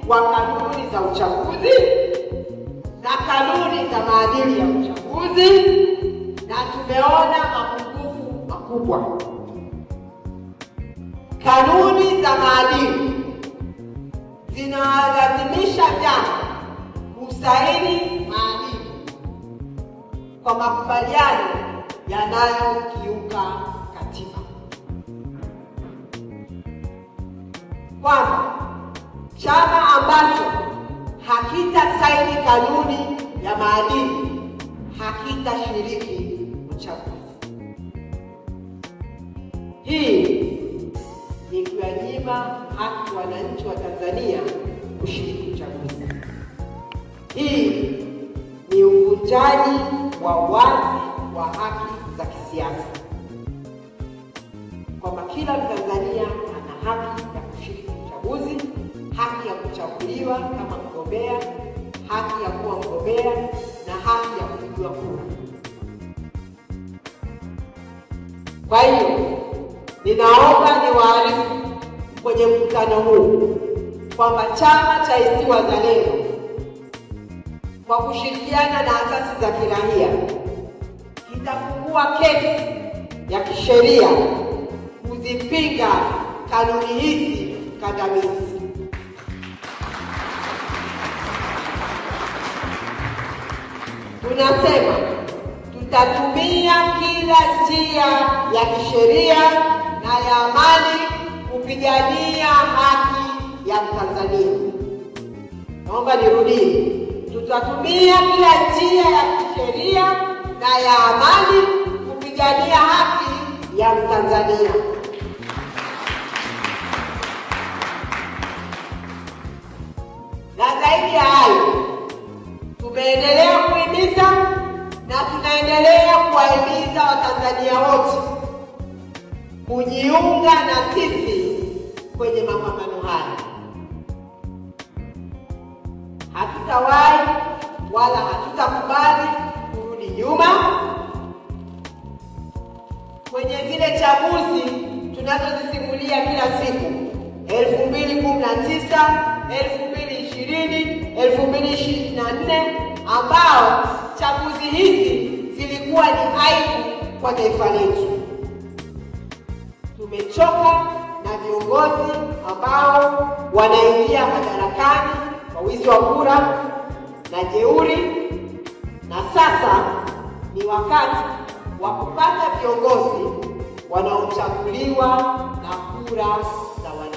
wa kanuni za uchaguzi na kanuni za maadili ya uchaguzi, na tumeona mapungufu makubwa. Kanuni za maadili zinalazimisha vyama kusaini maadili kwa makubaliano yanayokiuka katiba, kwamba chama ambacho hakitasaini kanuni ya maadili hakitashiriki uchaguzi. Hii ni kuwanyima haki wananchi wa Tanzania kushiriki uchaguzi. Hii ni uvunjaji wa wazi wa haki za kisiasa, kwamba kila Mtanzania ana haki ya kushiriki uchaguzi, haki ya kuchaguliwa kama mgombea, haki ya kuwa mgombea na haki ya kupigiwa kura. Kwa hiyo ninaomba niwaarifu kwenye mkutano huu kwamba chama cha ACT Wazalendo kwa kushirikiana na asasi za kiraia kitafungua kesi ya kisheria kuzipinga kanuni hizi kandamizi. Tunasema tutatumia kila njia ya kisheria na ya amani kupigania haki ya Mtanzania. Naomba nirudie. Tutatumia kila njia ya kisheria na ya amani kupigania haki ya Mtanzania. Na zaidi ya hayo, tumeendelea kuhimiza na tunaendelea kuwahimiza Watanzania wote kujiunga na sisi kwenye mapambano haya. Hatutawahi wala hatutakubali kurudi nyuma kwenye zile chaguzi tunazozisimulia kila siku, 2019, 2020, 2024, ambao chaguzi hizi zilikuwa ni aibu kwa taifa letu. Tumechoka na viongozi ambao wanaingia madarakani kwa wizi wa kura na jeuri, na sasa ni wakati wa kupata viongozi wanaochaguliwa na kura za wananchi.